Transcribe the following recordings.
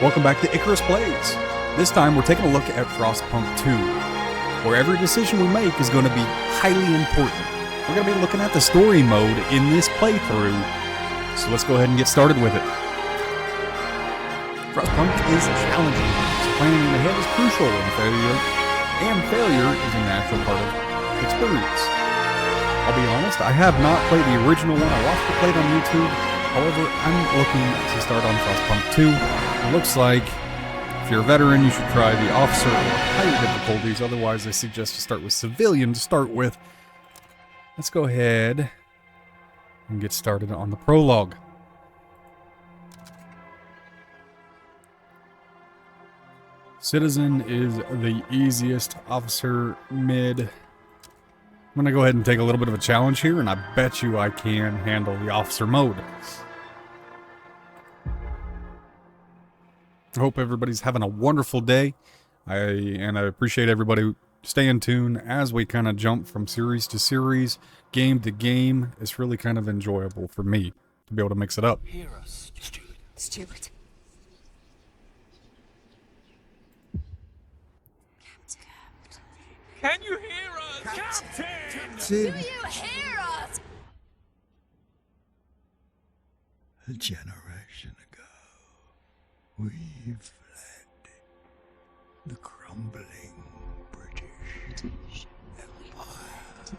Welcome back to Icarus Plays. This time we're taking a look at Frostpunk 2, where every decision we make is going to be highly important. We're going to be looking at the story mode in this playthrough, so let's go ahead and get started with it. Frostpunk is challenging, so planning ahead is crucial, and failure is a natural part of experience. I'll be honest, I have not played the original one. I watched it played on YouTube. However, I'm looking to start on Frostpunk 2. It looks like if you're a veteran, you should try the officer or higher difficulties. Otherwise, I suggest to start with civilian to start with. Let's go ahead and get started on the prologue. Citizen is the easiest. Officer, mid. I'm going to go ahead and take a little bit of a challenge here, and I bet you I can handle the officer mode. I hope everybody's having a wonderful day. I appreciate everybody staying tuned as we kind of jump from series to series, game to game. It's really kind of enjoyable for me to be able to mix it up. Hear us, Stuart. Stuart. Can you hear us? Captain! Do you hear us? A generation ago, we fled the crumbling British Empire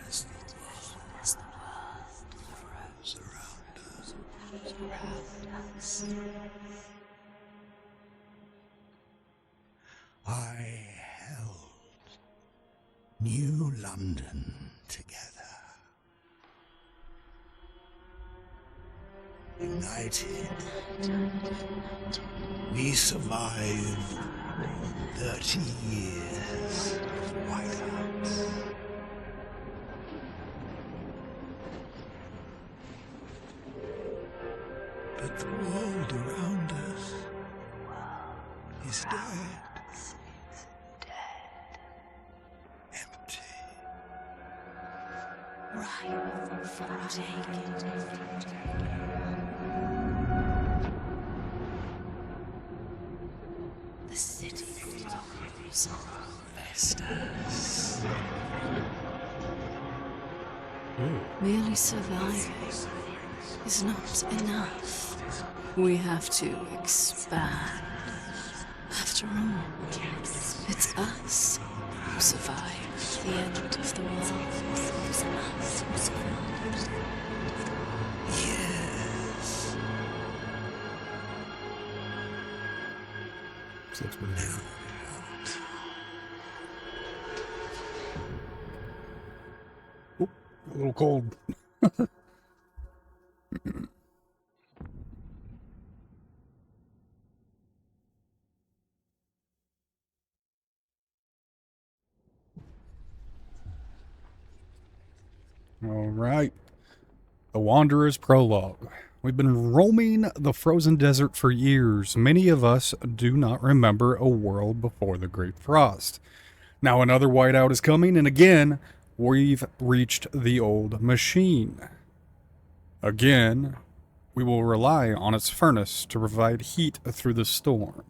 as the world froze around us. I held New London together. United, we survived 30 years of whiteouts. But the world around us is dead. Empty. Right for taking. The city flows past us. Merely surviving is not enough. We have to expand. After all, it's us who survived the end of the world. It's us who survived. Yes. Oop, a little cold. All right. The Wanderer's Prologue. We've been roaming the frozen desert for years. Many of us do not remember a world before the Great Frost. Now another whiteout is coming, and again, we've reached the old machine. Again, we will rely on its furnace to provide heat through the storm.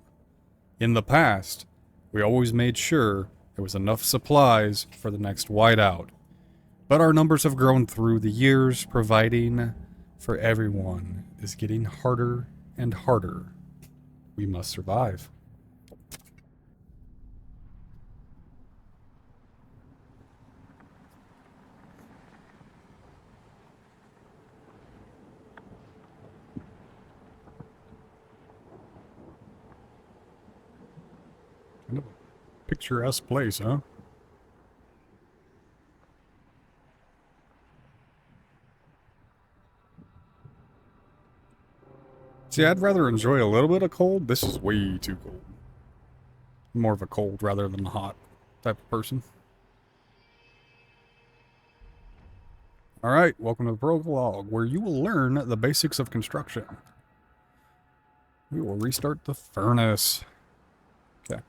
In the past, we always made sure there was enough supplies for the next whiteout. But our numbers have grown through the years, providing for everyone is getting harder and harder. We must survive. Kind of a picturesque place, huh? See, I'd rather enjoy a little bit of cold. This is way too cold. I'm more of a cold rather than a hot type of person. Alright, welcome to the prologue, where you will learn the basics of construction. We will restart the furnace. Okay.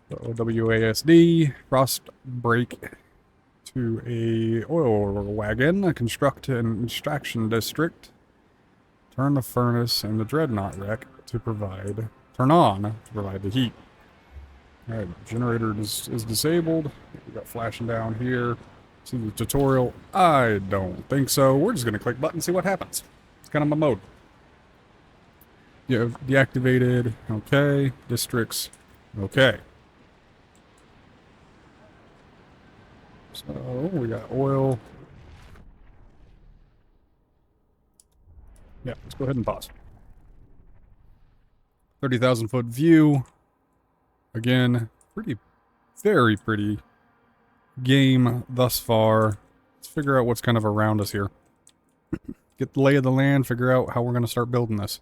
So WASD, frost break to a oil wagon, construct an extraction district. Turn the furnace and the dreadnought wreck to provide... Turn on to provide the heat. Alright, generator is disabled. We got flashing down here. See the tutorial? I don't think so. We're just going to click button and see what happens. It's kind of my mode. Yeah, deactivated. Okay. Districts. Okay. So, we got oil. Yeah, let's go ahead and pause. 30,000 foot view. Again, very pretty game thus far. Let's figure out what's kind of around us here. Get the lay of the land, figure out how we're going to start building this.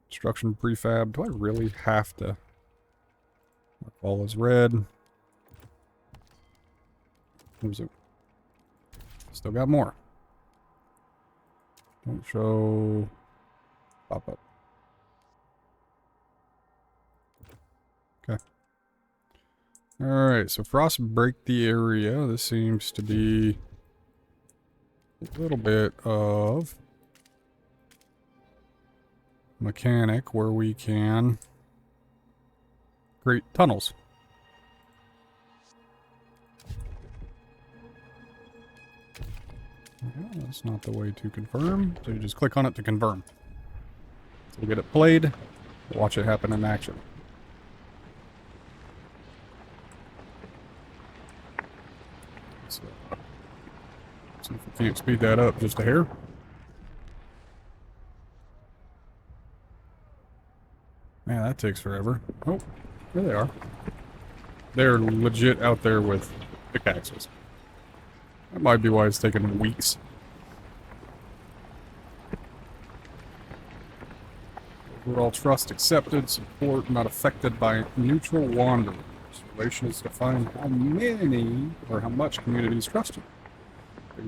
Construction prefab. Do I really have to mark all as red? Who's it? Still got more. Don't show. Pop up. Okay. Alright, so frost break the area. This seems to be a little bit of mechanic where we can create tunnels. Yeah, that's not the way to confirm. So you just click on it to confirm. So we'll get it played. Watch it happen in action. So, see if we can't speed that up just a hair. Man, that takes forever. Oh, there they are. They're legit out there with pickaxes. That might be why it's taking weeks. Overall trust accepted. Support not affected by neutral wanderers. Relations define how many or how much communities trust you.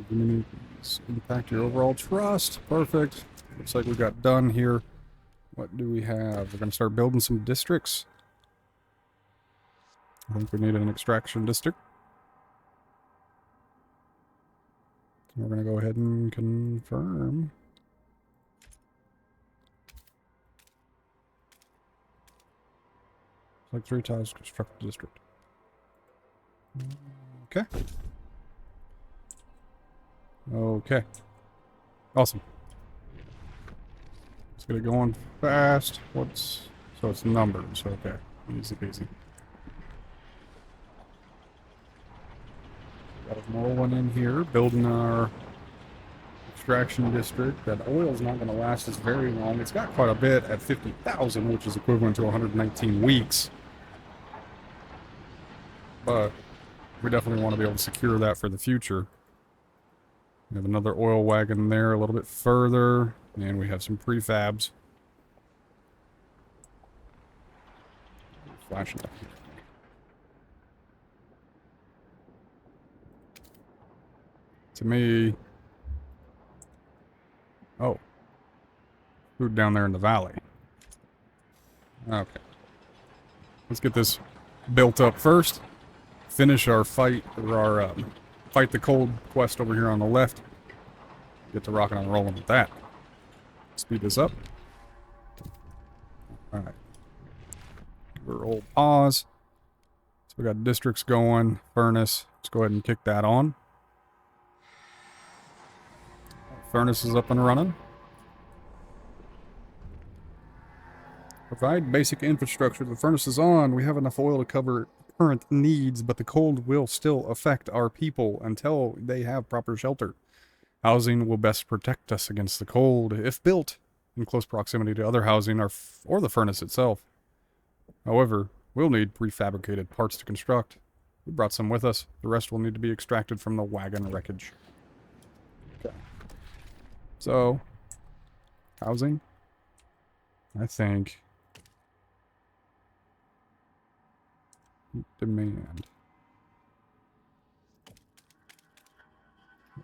Communities impact your overall trust. Perfect. Looks like we got done here. What do we have? We're going to start building some districts. I think we need an extraction district. We're going to go ahead and confirm. It's like 3 tiles construct district. Okay. Okay. Awesome. Let's get it going fast. So it's numbers. Okay. Easy peasy. Got another one in here, building our extraction district. That oil's not going to last us very long. It's got quite a bit at 50,000, which is equivalent to 119 weeks. But we definitely want to be able to secure that for the future. We have another oil wagon there a little bit further, and we have some prefabs. Flashing down here. To me... Oh. Food down there in the valley. Okay. Let's get this built up first. Finish our fight, or our, fight the cold quest over here on the left. Get to rocking and rolling with that. Speed this up. Alright. Give her a old pause. So we got districts going, furnace. Let's go ahead and kick that on. Furnace is up and running. Provide basic infrastructure. The furnace is on. We have enough oil to cover current needs, but the cold will still affect our people until they have proper shelter. Housing will best protect us against the cold if built in close proximity to other housing or the furnace itself. However, we'll need prefabricated parts to construct. We brought some with us. The rest will need to be extracted from the wagon wreckage. Okay. So, housing, I think, demand.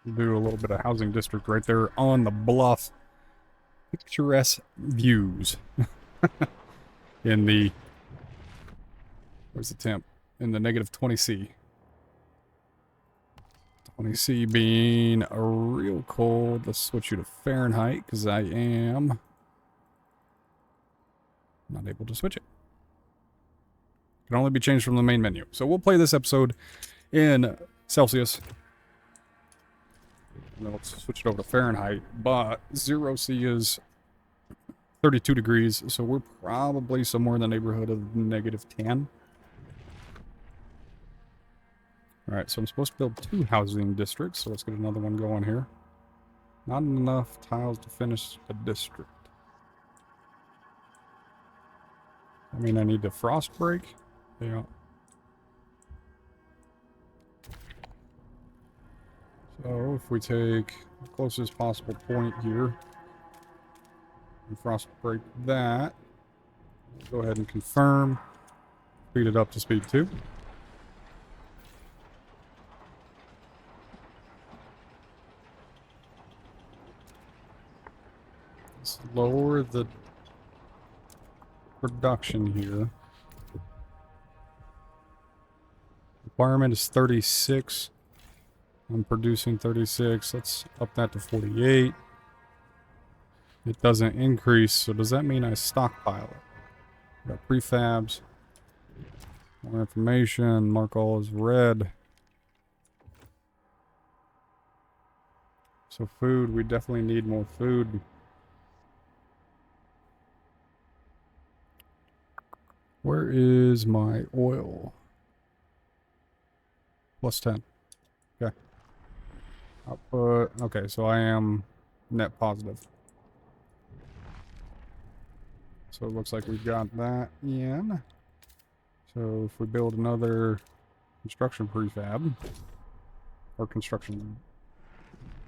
We'll do a little bit of housing district right there on the bluff. Picturesque views. In the, where's the temp? In the negative 20C. 20C being a real cold. Let's switch you to Fahrenheit because I am not able to switch it. Can only be changed from the main menu. So we'll play this episode in Celsius. And then let's switch it over to Fahrenheit. But 0C is 32 degrees, so we're probably somewhere in the neighborhood of -10. Alright, so I'm supposed to build 2 housing districts, so let's get another one going here. Not enough tiles to finish a district. I mean, I need to frost break. Yeah. So, if we take the closest possible point here, and frost break that, go ahead and confirm. Speed it up to speed 2. Let's lower the production here. Requirement is 36. I'm producing 36. Let's up that to 48. It doesn't increase, so does that mean I stockpile it? Got prefabs. More information. Mark all as red. So food, we definitely need more food. Where is my oil? +10. Okay. Output. Okay, so I am net positive. So it looks like we've got that in. So if we build another construction prefab, or construction,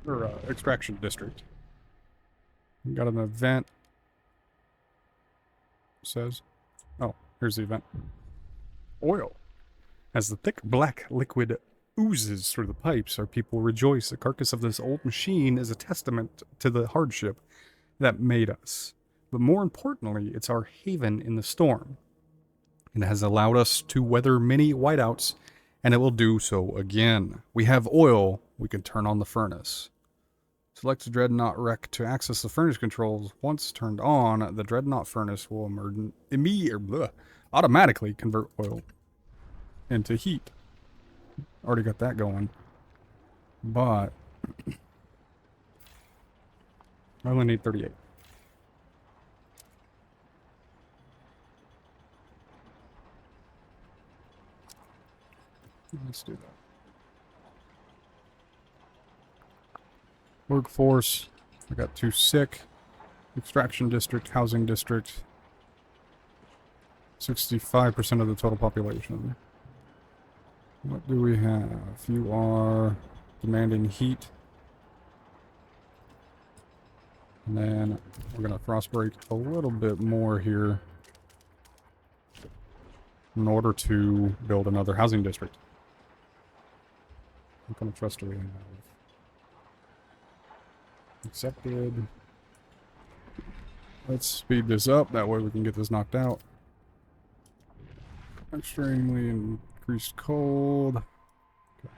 or extraction district, we got an event. Says, oh, here's the event. Oil. As the thick black liquid oozes through the pipes, our people rejoice. The carcass of this old machine is a testament to the hardship that made us. But more importantly, it's our haven in the storm. It has allowed us to weather many whiteouts, and it will do so again. We have oil, we can turn on the furnace. Select the Dreadnought Wreck to access the furnace controls. Once turned on, the Dreadnought furnace will automatically convert oil into heat. Already got that going. But I only need 38. Let's do that. Workforce. I got 2 sick. Extraction district, housing district. 65% of the total population. What do we have? You are demanding heat. And then we're going to frost break a little bit more here in order to build another housing district. What kind of trust do we have? Accepted. Let's speed this up. That way we can get this knocked out. Extremely increased cold. Okay.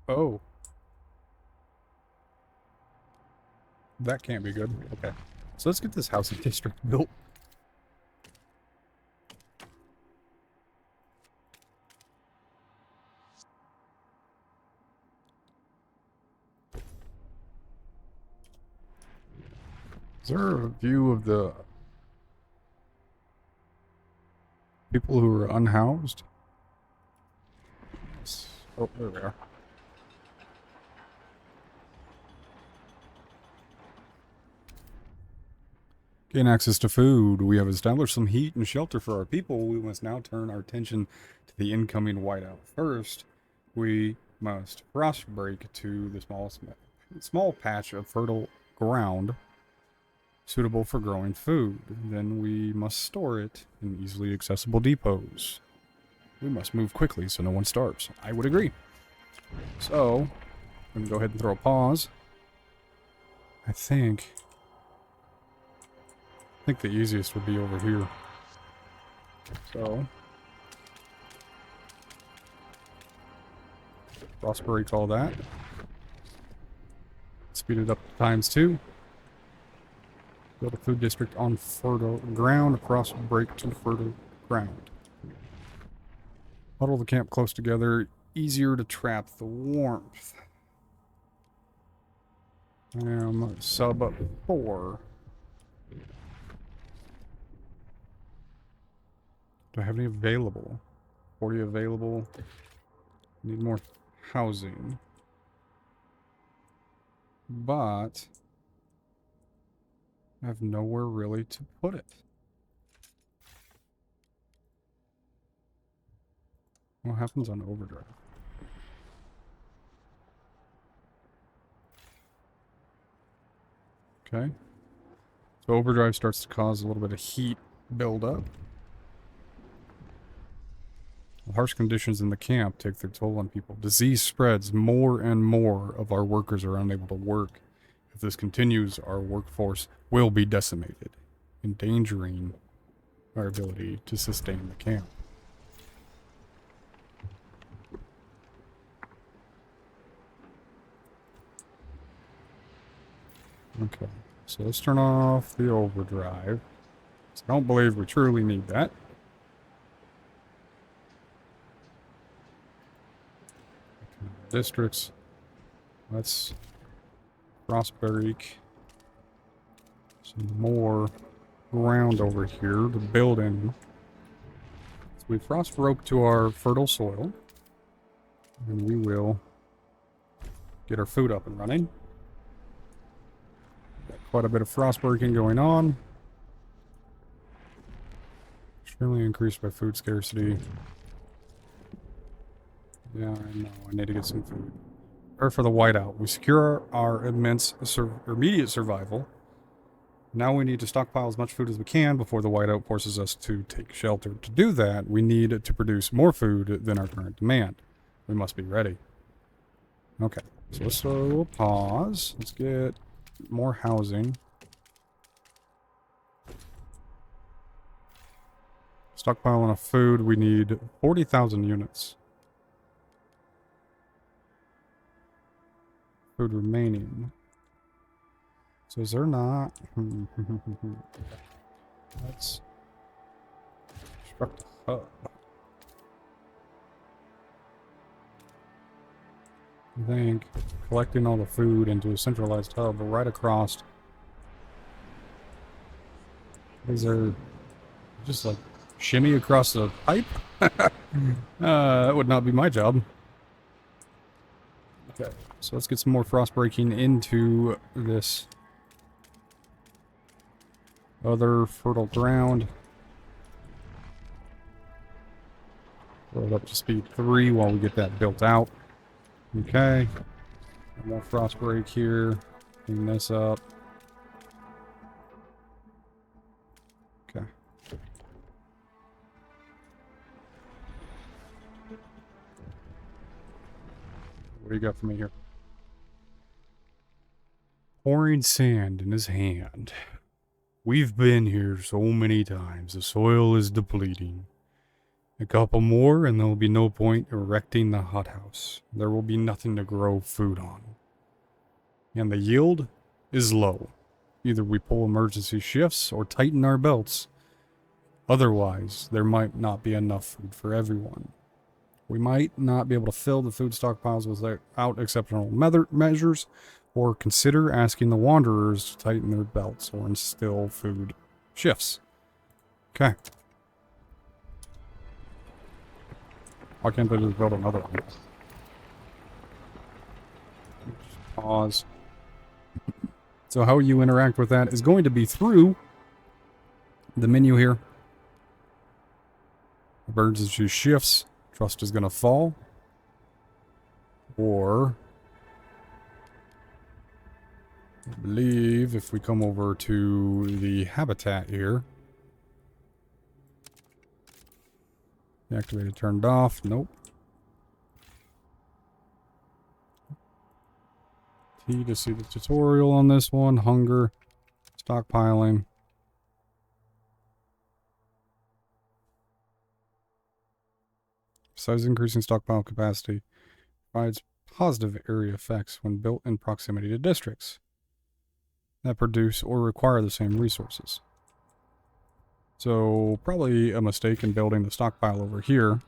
Oh. That can't be good. Okay. So let's get this housing district built. Is there a view of the people who are unhoused? Yes. Oh, there we are. Gain access to food. We have established some heat and shelter for our people. We must now turn our attention to the incoming whiteout. First, we must frost break to the small patch of fertile ground suitable for growing food. Then we must store it in easily accessible depots. We must move quickly so no one starves. I would agree. So, I'm going to go ahead and throw a pause. I think the easiest would be over here. So, Frostbreak all that. Speed it up to ×2. Build a food district on fertile ground. Frostbreak to fertile ground. Huddle the camp close together. Easier to trap the warmth. Sub 4. Do I have any available? 40 available. Need more housing. But I have nowhere really to put it. What happens on overdrive? Okay. So overdrive starts to cause a little bit of heat buildup. The harsh conditions in the camp take their toll on people. Disease spreads. More and more of our workers are unable to work. If this continues, our workforce will be decimated, endangering our ability to sustain the camp. Okay, so let's turn off the overdrive. I don't believe we truly need that. Districts. Let's Frostbreak some more ground over here to build in. So we Frostbroke to our fertile soil. And we will get our food up and running. Got quite a bit of frostbreaking going on. Extremely increased by food scarcity. Yeah, I know. I need to get some food. Prepare for the whiteout. We secure our immediate survival. Now we need to stockpile as much food as we can before the whiteout forces us to take shelter. To do that, we need to produce more food than our current demand. We must be ready. Okay, so let's pause. Let's get more housing. Stockpiling of food, we need 40,000 units. Food remaining. So is there not... Let's construct a hub. I think collecting all the food into a centralized hub right across. These are just like shimmy across the pipe. That would not be my job. Okay, so let's get some more frost breaking into this other fertile ground. Roll it up to speed 3 while we get that built out. Okay. More frost break here. Clean this up. Okay. What do you got for me here? Pouring sand in his hand. We've been here so many times. The soil is depleting. A couple more and there will be no point erecting the hothouse. There will be nothing to grow food on. And the yield is low. Either we pull emergency shifts or tighten our belts. Otherwise, there might not be enough food for everyone. We might not be able to fill the food stockpiles without exceptional measures, or consider asking the wanderers to tighten their belts or instill food shifts. Okay. Why can't they just build another one? Just pause. So how you interact with that is going to be through the menu here. Emergency shifts. Trust is going to fall. Or I believe if we come over to the habitat here. Activated, turned off. Nope. T to see the tutorial on this one. Hunger. Stockpiling. Size increasing stockpile capacity provides positive area effects when built in proximity to districts that produce or require the same resources. So, probably a mistake in building the stockpile over here.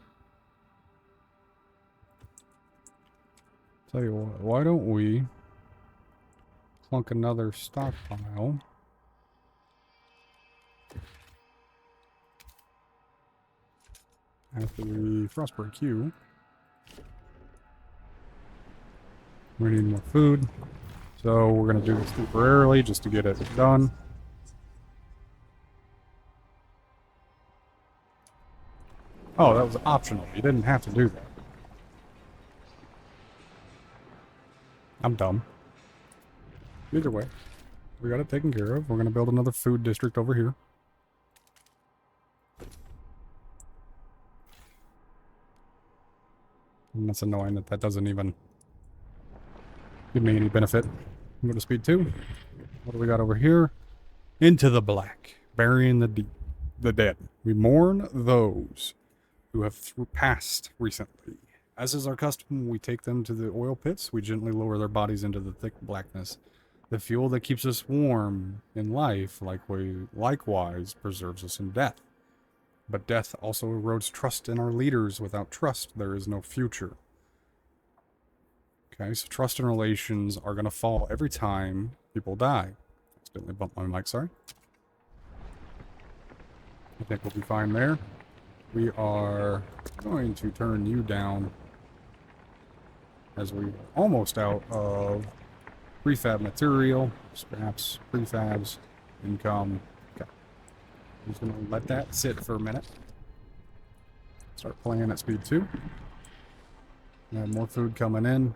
Tell you what, why don't we plunk another stockpile after we frostbreak you. We need more food, so we're going to do this temporarily just to get it done. Oh, that was optional. You didn't have to do that. I'm dumb. Either way, we got it taken care of. We're going to build another food district over here. And that's annoying that that doesn't even give me any benefit. Go to speed 2. What do we got over here? Into the black, burying the dead. We mourn those who have passed recently. As is our custom, we take them to the oil pits. We gently lower their bodies into the thick blackness. The fuel that keeps us warm in life, likewise preserves us in death. But death also erodes trust in our leaders. Without trust, there is no future. Okay, so trust and relations are going to fall every time people die. Accidentally bumped my mic, sorry. I think we'll be fine there. We are going to turn you down as we're almost out of prefab material, scraps, prefabs, income. Okay. I'm just going to let that sit for a minute. Start playing at speed 2. We have more food coming in.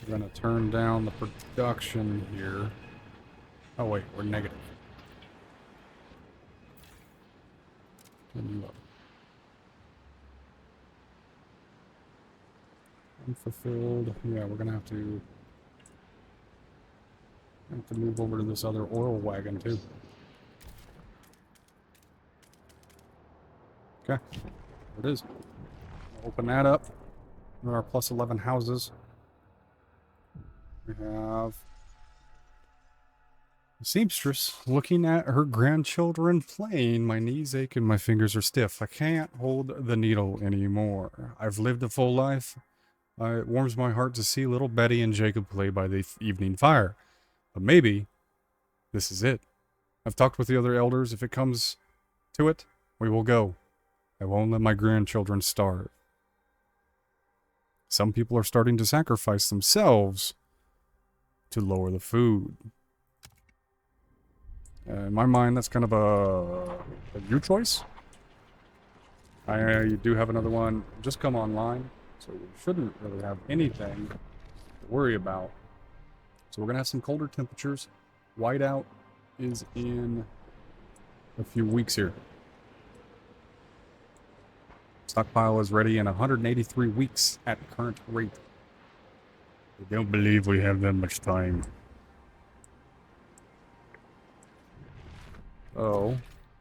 We're going to turn down the production here. Oh wait, we're negative. Unfulfilled. Yeah, we're gonna have to move over to this other oil wagon too. Okay, there it is. Open that up. There are plus 11 houses. We have a seamstress looking at her grandchildren playing. My knees ache and my fingers are stiff. I can't hold the needle anymore. I've lived a full life. It warms my heart to see little Betty and Jacob play by the evening fire. But maybe this is it. I've talked with the other elders. If it comes to it, we will go. I won't let my grandchildren starve. Some people are starting to sacrifice themselves to lower the food. In my mind, that's kind of a you choice. I do have another one just come online, so we shouldn't really have anything to worry about. So we're going to have some colder temperatures. Whiteout is in a few weeks here. Stockpile is ready in 183 weeks at current rate. I don't believe we have that much time. Oh,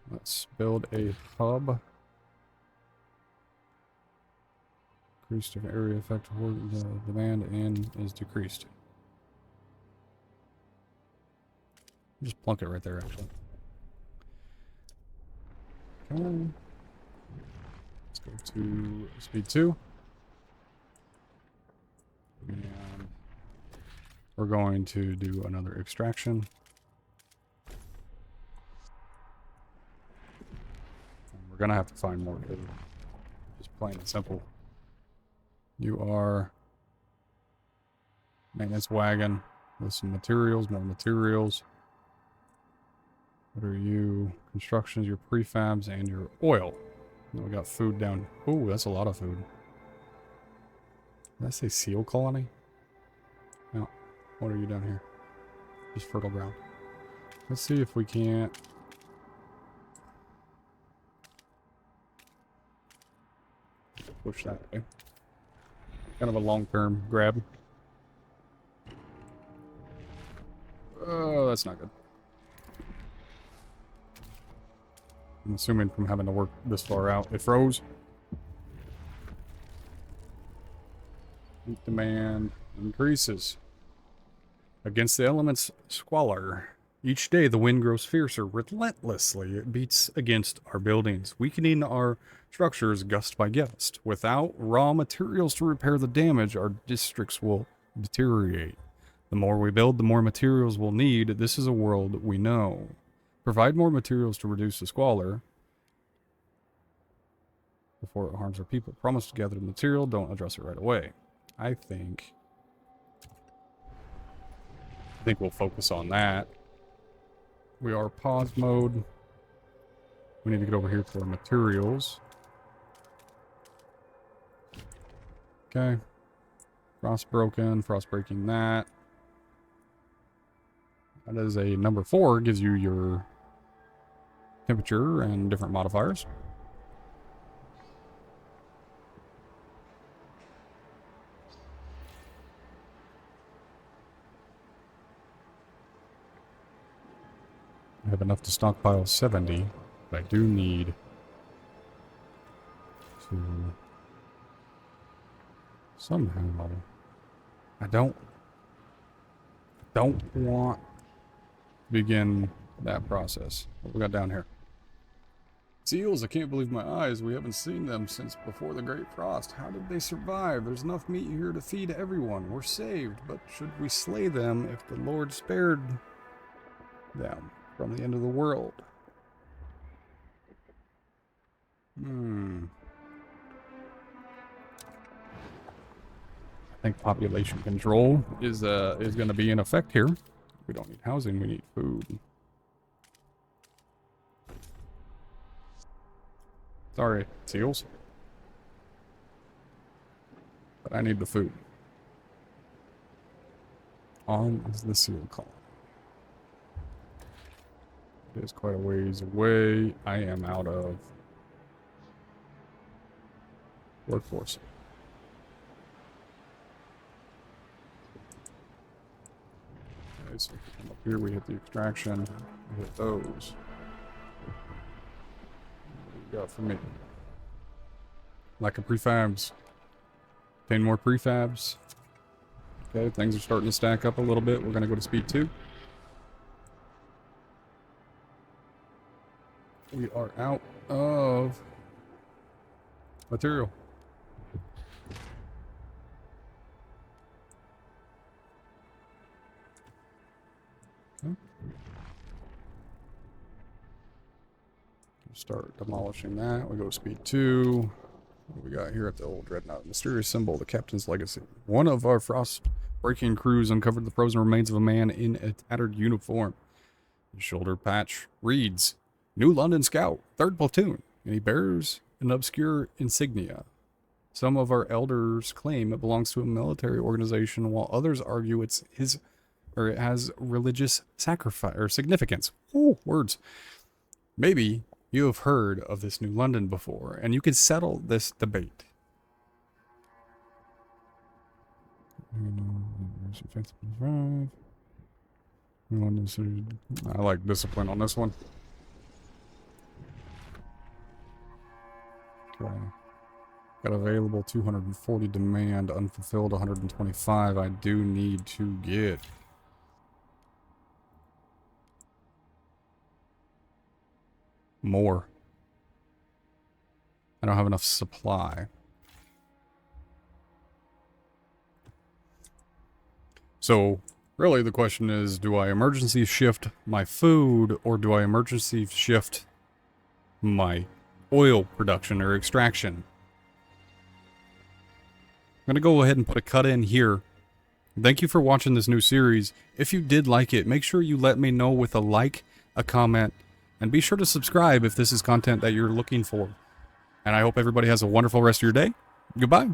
let's build a hub. Increased area effect toward the demand and is decreased. Just plunk it right there, actually. Okay. Let's go to speed 2. And we're going to do another extraction. And we're going to have to find more food. Just plain and simple. You are maintenance wagon with some materials, more materials. What are you? Constructions, your prefabs, and your oil. And we got food down. Oh, that's a lot of food. Did I say seal colony? No. What are you down here? Just fertile ground. Let's see if we can't. Push that way. Kind of a long-term grab. Oh, that's not good. I'm assuming from having to work this far out. It froze. Heat demand increases. Against the elements' squalor. Each day the wind grows fiercer. Relentlessly it beats against our buildings, weakening our structures gust by gust. Without raw materials to repair the damage, our districts will deteriorate. The more we build, the more materials we'll need. This is a world we know. Provide more materials to reduce the squalor before it harms our people. Promise to gather the material, don't address it right away. I think we'll focus on that. We are pause mode. We need to get over here for materials. Okay. Frost broken, frost breaking that. That is a number 4, gives you your temperature and different modifiers. I have enough to stockpile 70, but I do need to somehow. I don't want to begin that process. What we got down here? Seals, I can't believe my eyes. We haven't seen them since before the Great Frost. How did they survive? There's enough meat here to feed everyone. We're saved, but should we slay them if the Lord spared them from the end of the world? I think population control is going to be in effect here. We don't need housing, we need food. Sorry, seals. But I need the food. On is the seal colony. It is quite a ways away. I am out of workforce. Okay, so if we come up here, we hit the extraction, we hit those. What do you got for me? Lack of prefabs. 10 more prefabs. Okay, things are starting to stack up a little bit. We're going to go to speed 2. We are out of material. Okay. Start demolishing that. We go to speed 2. What do we got here at the old dreadnought? Mysterious symbol, the captain's legacy. One of our frost-breaking crews uncovered the frozen remains of a man in a tattered uniform. His shoulder patch reads, New London Scout, 3rd Platoon, and he bears an obscure insignia. Some of our elders claim it belongs to a military organization, while others argue it has religious sacrifice or significance. Oh, words. Maybe you have heard of this New London before, and you can settle this debate. I like discipline on this one. Okay. Got available 240 demand, unfulfilled 125. I do need to get more. I don't have enough supply. So, really the question is, do I emergency shift my food, or do I emergency shift my oil production or extraction? I'm going to go ahead and put a cut in here. Thank you for watching this new series. If you did like it, make sure you let me know with a like, a comment, and be sure to subscribe if this is content that you're looking for. And I hope everybody has a wonderful rest of your day. Goodbye.